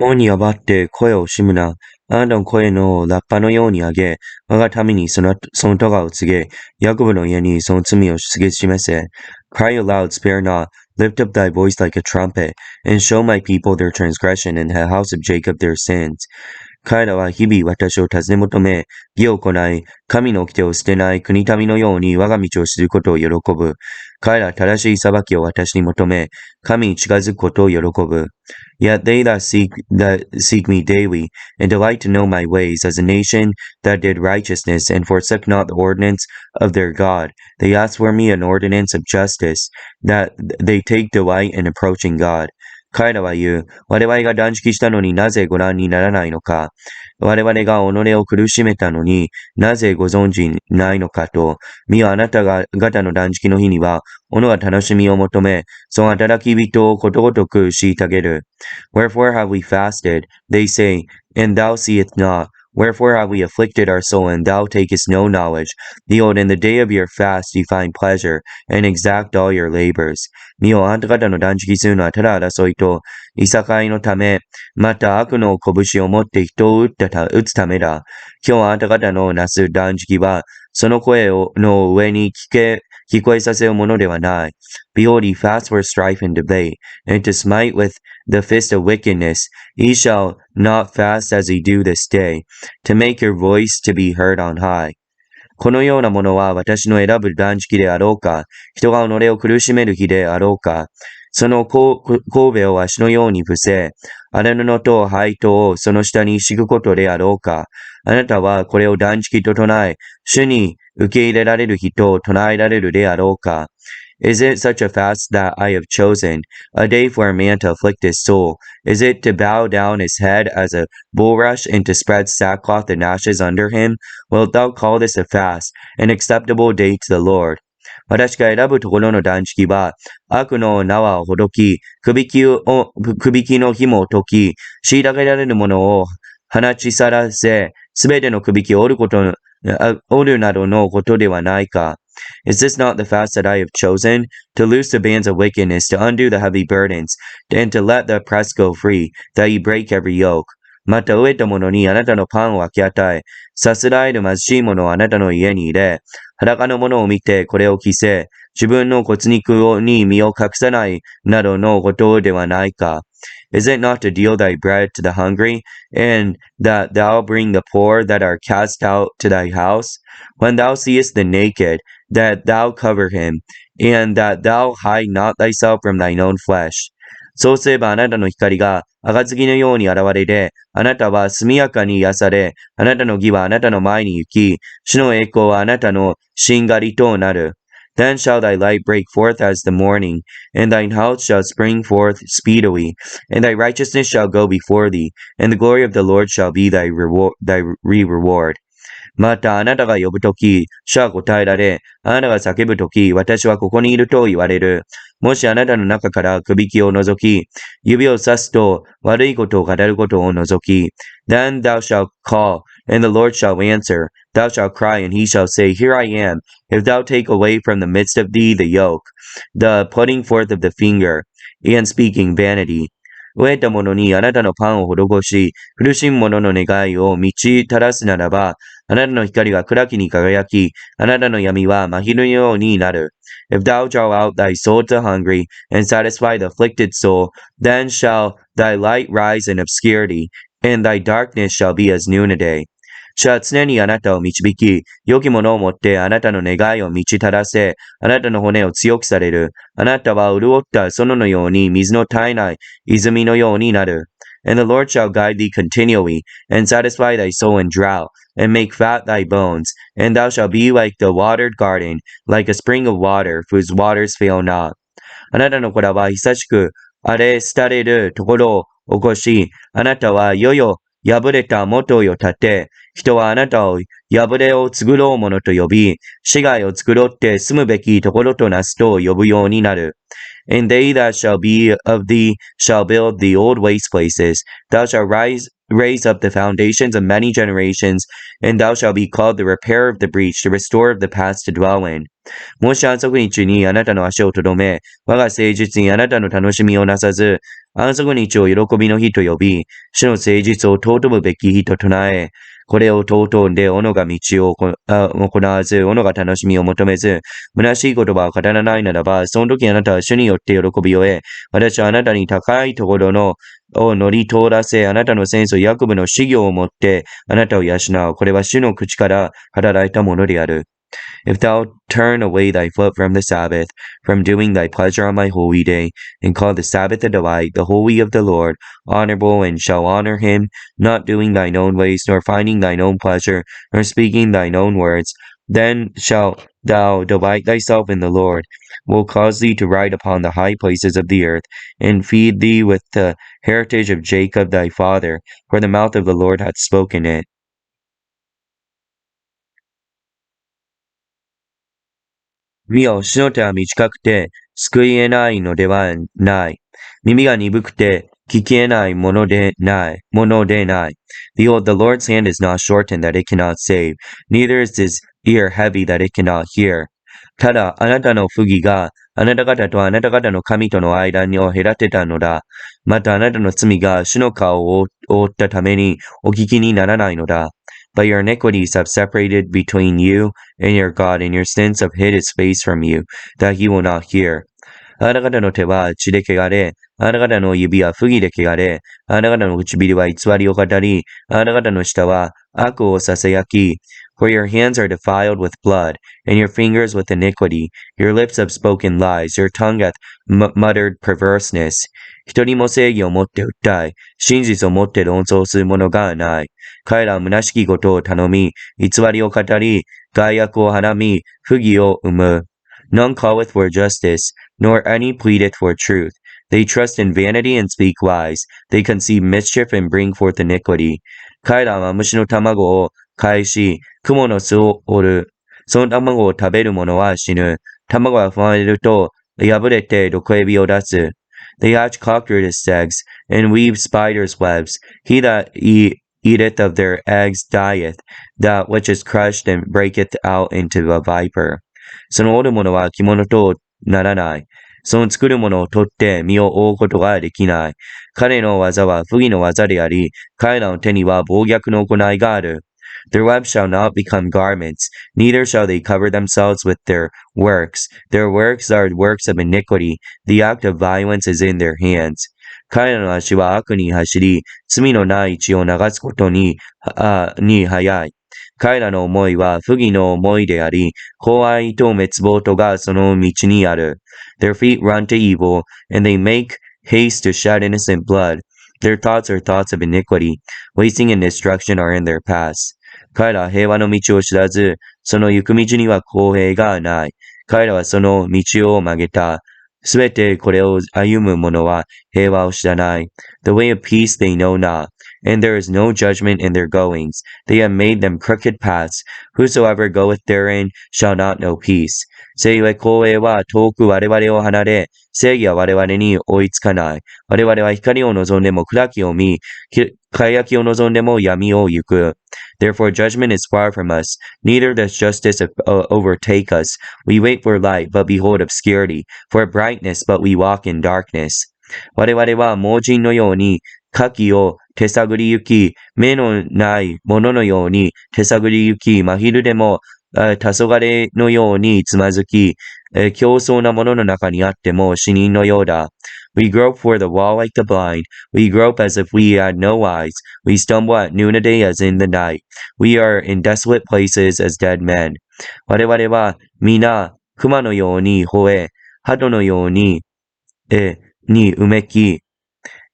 王にあばって声を惜しむな。あなたの声のラッパのように上げ、我が民にその咎を告げ、ヤコブの家にその罪を告げ示せ。Cry aloud, spare not. Lift up thy voice like a trumpet, and show my people their transgression, and the house of Jacob their sins. 彼らは日々私を尋ね求め、義を行い、神の掟を捨てない国民のように我が道を知ることを喜ぶ。彼らは正しい裁きを私に求め、神に近づくことを喜ぶ。Yet they that seek me daily, and delight to know my ways, as a nation that did righteousness, and forsook not the ordinance of their God. They ask for me an ordinance of justice, that they take delight in approaching God. 彼らは言う、我々が断食したのになぜご覧にならないのか。我々が己を苦しめたのになぜご存知ないのかと。見よあなた方の断食の日には、己が楽しみを求め、その働き人をことごとく虐げる。Wherefore have we fasted? They say, and thou seest not. Wherefore have we afflicted our soul, and thou takest no knowledge? Behold, in the day of your fast you find pleasure, and exact all your labors. 見よ、あなた方の断食するのはただ争いと、いさかいのため、また悪の拳を持って人を撃つためだ。今日あなた方のなす断食は、その声の上に聞こえさせるものではない。Behold, ye fast for strife and debate, and to smite with the fist of wickedness. Ye shall not fast as ye do this day, to make your voice to be heard on high. このようなものは私の選ぶ断食であろうか、人が己を苦しめる日であろうか、その神戸を足のように伏せ、荒布と灰とをその下に敷くことであろうか。あなたはこれを断食と唱え、主に受け入れられる日と唱えられるであろうか。Is it such a fast that I have chosen, a day for a man to afflict his soul? Is it to bow down his head as a bulrush and to spread sackcloth and ashes under him? Wilt thou call this a fast, an acceptable day to the Lord? 私が選ぶところの断食は、悪の縄をほどき、くびきの紐を解き、虐げられるものを放ち去らせ、すべてのくびきを折るなどのことではないか。Is this not the fast that I have chosen? To loose the bands of wickedness, to undo the heavy burdens, and to let the oppressed go free, that ye break every yoke. また飢えた者にあなたのパンを分け与え、さすらえる貧しい者をあなたの家に入れ、裸の者を見てこれを着せ、自分の骨肉に身を隠さないなどのことではないか。Is it not to deal thy bread to the hungry, and that thou bring the poor that are cast out to thy house? When thou seest the naked, that thou cover him, and that thou hide not thyself from thine own flesh. そうすればあなたの光が暁のように現れて、あなたは速やかに癒され、あなたの義はあなたの前に行き、主の栄光はあなたのしんがりとなる。Then shall thy light break forth as the morning, and thine house shall spring forth speedily, and thy righteousness shall go before thee, and the glory of the Lord shall be thy reward. またあなたが呼ぶとき、主は答えられ、あなたが叫ぶとき、私はここにいると言われる。もしあなたの中からくびきを除き、指をさすと悪いことを語ることを除き、then thou shalt call, and the Lord shall answer. Thou shalt cry, and he shall say, Here I am. If thou take away from the midst of thee the yoke, the putting forth of the finger, and speaking vanity. 飢えた者にあなたのパンを施し、苦しむ者の願いを満ちたらすならば、あなたの光が暗きに輝き、あなたの闇は真昼のようになる。If thou draw out thy soul to the hungry, and satisfy the afflicted soul, then shall thy light rise in obscurity, and thy darkness shall be as noonday. 主は常にあなたを導き、良きものをもってあなたの願いを満ちたらせ、あなたの骨を強くされる。あなたは潤った園のように水の絶えない泉のようになる。And the Lord shall guide thee continually, and satisfy thy soul in drought, and make fat thy bones. And thou shalt be like the watered garden, like a spring of water, whose waters fail not. あなたの子らは久しく荒れ廃れるところを起こし、あなたは世々破れた元を立て、人はあなたを破れを作ろうものと呼び、死骸を作ろって住むべきところとなすと呼ぶようになる。And they that shall be of thee shall build the old waste places. Thou shalt raise up the foundations of many generations, and thou shalt be called the repairer of the breach, the restorer of the paths to dwell in. もし安息日にあなたの足をとどめ、我が誠実にあなたの楽しみをなさず、安息日を喜びの日と呼び、主の誠実を尊ぶべき日と唱え、これを尊んで、斧が道を行わず、斧が楽しみを求めず、虚しい言葉を語らないならば、その時あなたは主によって喜びを得、私はあなたに高いところを乗り通らせ、あなたの戦争、ヤコブの修行をもって、あなたを養う。これは主の口から働いたものである。If thou turn away thy foot from the Sabbath, from doing thy pleasure on my holy day, and call the Sabbath a delight, the holy of the Lord, honorable, and shall honor him, not doing thine own ways, nor finding thine own pleasure, nor speaking thine own words, then shalt thou delight thyself in the Lord, will cause thee to ride upon the high places of the earth, and feed thee with the heritage of Jacob thy father, for the mouth of the Lord hath spoken it. 見よ、主の手は短くて、救い得ないのではない。耳が鈍くて、聞き得ないものでない。Behold, the Lord's hand is not shortened that it cannot save, neither is his ear heavy that it cannot hear. ただ、あなたの不義が、あなた方とあなた方の神との間を隔てたのだ。またあなたの罪が主の顔を覆ったためにお聞きにならないのだ。But your iniquities have separated between you and your God, and your sins have hid his face from you, that he will not hear. あなた方の手は血で汚れ、あなた方の指は不義で汚れ、あなた方の唇は偽りを語り、あなた方の舌は悪を囁き、For your hands are defiled with blood, and your fingers with iniquity. Your lips have spoken lies, your tongue hath muttered perverseness. 一人も正義をもって訴え、真実をもって論争する者がない。彼らは虚しきことを頼み、偽りを語り、害悪をはらみ、不義を生む。None calleth for justice, nor any pleadeth for truth. They trust in vanity and speak lies. They conceive mischief and bring forth iniquity. 彼らは虫の卵を返し、雲の巣を折る。その卵を食べる者は死ぬ。卵は踏まれると、破れて毒蛇を出す。They hatch cockroaches' eggs, and weave spiders' webs. He that eateth of their eggs dieth. That which is crushed and breaketh out into a viper. その折る者は着物とならない。その作るものを取って身を覆うことができない。彼の技は不義の技であり、彼らの手には暴虐の行いがある。Their webs shall not become garments, neither shall they cover themselves with their works. Their works are works of iniquity. The act of violence is in their hands. 彼らの足は悪に走り、罪のない血を流すことに早い。彼らの思いは不義の思いであり、公愛と滅亡とがその道にある。Their feet run to evil, and they make haste to shed innocent blood. Their thoughts are thoughts of iniquity. Wasting and destruction are in their paths. 彼らは平和の道を知らず、その行く道には公平がない。彼らはその道を曲げた。すべてこれを歩む者は平和を知らない。The way of peace they know not, and there is no judgment in their goings. They have made them crooked paths. Whosoever goeth therein shall not know peace. せゆえ公平は遠く我々を離れ、正義は我々に追いつかない。我々は光を望んでも暗きを見、輝きを望んでも闇を行く。Therefore judgment is far from us, neither does justice overtake us. We wait for light, but behold obscurity, for brightness, but we walk in darkness. 我々は盲人のように、火器を手探り行き、目のない者のように手探り行き、真昼でも黄昏のようにつまずき、競争なものの中にあっても死人のようだ。We grope for the wall like the blind. We grope as if we had no eyes. We stumble at noonday as in the night. We are in desolate places as dead men. 我々は皆熊のように吠え、鳩のようにうめき、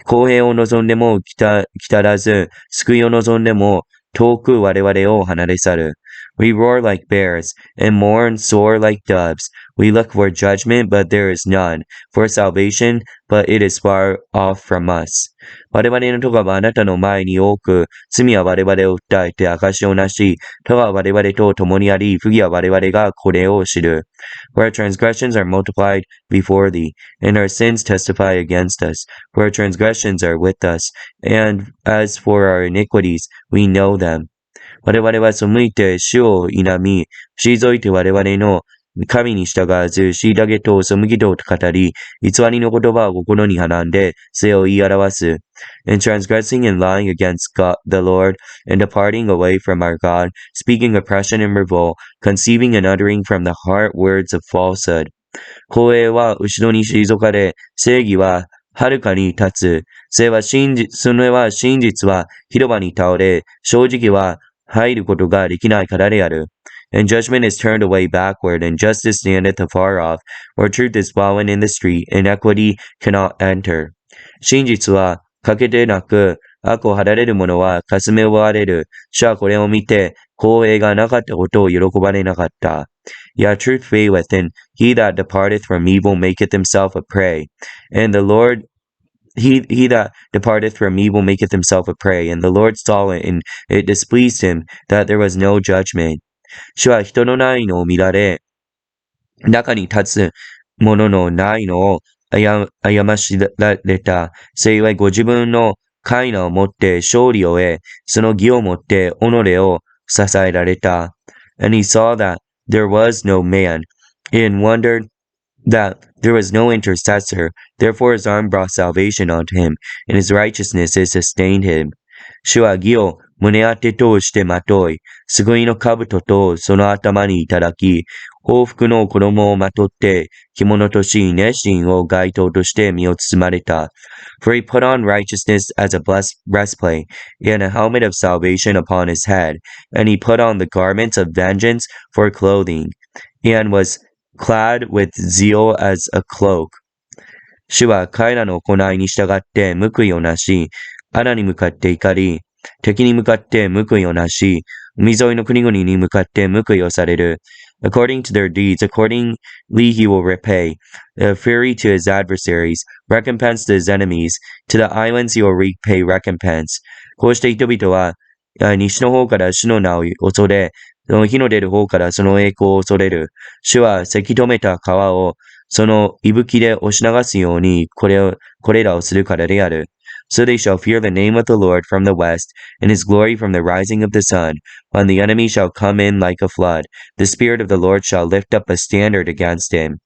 公平を望んでも来たらず、救いを望んでも遠く我々を離れ去る。We roar like bears, and mourn sore like doves. We look for judgment, but there is none, for salvation, but it is far off from us. 我々の咎はあなたの前に多く、罪は我々を訴えて証をなし、咎は我々と共にあり、不義は我々がこれを知る。For our transgressions are multiplied before thee, and our sins testify against us. For our transgressions are with us, and as for our iniquities, we know them. 我々は背いて主を否み、退いて我々の神に従わず、虐げと背きと語り、偽りの言葉を心にはらんで、せを言い表す。In transgressing and lying against God, the Lord, and departing away from our God, speaking oppression and revolt, conceiving and uttering from the heart words of falsehood. 公営は後ろに退かれ、正義は遥かに立つ。それは真実は広場に倒れ、正直は入ることができないからである。And judgment is turned away backward, and justice standeth afar off, or truth is fallen in the street, and equity cannot enter. 真実は欠けてなく、悪を離れる者はかすめ追われる。主はこれを見て、公営がなかったことを喜ばれなかった。Yet truth faileth, and he that departeth from evil maketh himself a prey. And the Lord He that departeth from evil maketh himself a prey, and the Lord saw it, and it displeased him that there was no judgment. 主は人のないのを見られ、中に立つ者のないのを誤しられた。幸いご自分の快なをもって勝利を得、その義をもって己を支えられた。And he saw that there was no man, and wondered that there was no intercessor. Therefore his arm brought salvation unto him, and his righteousness has sustained him. 主は義を胸当てとしてまとい、救いの兜とその頭にいただき、幸福の衣をまとって、着物としい熱心を街灯として身を包まれた。For he put on righteousness as a breastplate, and a helmet of salvation upon his head, and he put on the garments of vengeance for clothing, and was clad with zeal as a cloak. 主は彼らの行いに従って報いをなし、穴に向かって怒り、敵に向かって報いをなし、海沿いの国々に向かって報いをされる。According to their deeds, accordingly he will repay. Fury to his adversaries, recompense to his enemies. To the islands he will repay recompense. こうして人々は、西の方から主の名を恐れ、その火の出る方からその栄光を恐れる。主はせき止めた川をその息吹で押し流すようにこれらをするからである。So they shall fear the name of the Lord from the west, and his glory from the rising of the sun. When the enemy shall come in like a flood, the Spirit of the Lord shall lift up a standard against him.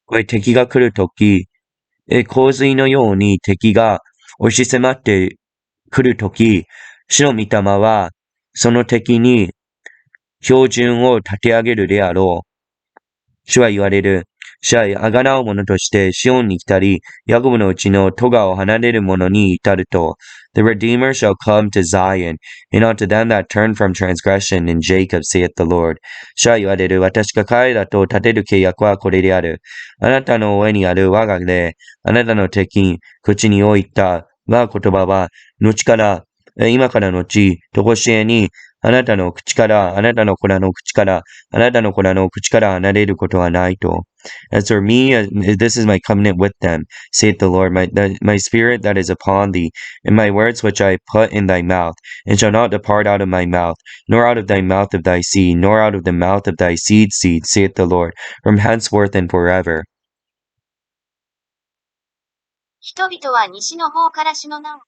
これ敵が来るとき、洪水のように敵が押し迫って来るとき、主の御霊はその敵に標準を立て上げるであろう。主は言われる。主はあがなう者としてシオンに来たり、ヤコブのうちのトガを離れる者に至ると。The Redeemer shall come to Zion, and unto them that turn from transgression in Jacob, saith the Lord. 主は言われる。私が彼らと立てる契約はこれである。あなたの上にある我が霊、あなたの敵、口に置いた我が言葉は、今から後、とこしえに、あなたの口から、あなたの子らの口から、あなたの子らの口から離れることはないと。As for me, this is my covenant with them, saith the Lord, my spirit that is upon thee, and my words which I put in thy mouth, and shall not depart out of my mouth, nor out of thy mouth of thy seed, nor out of the mouth of thy seed, saith the Lord, from henceforth and forever. 人々は西の方から主の名を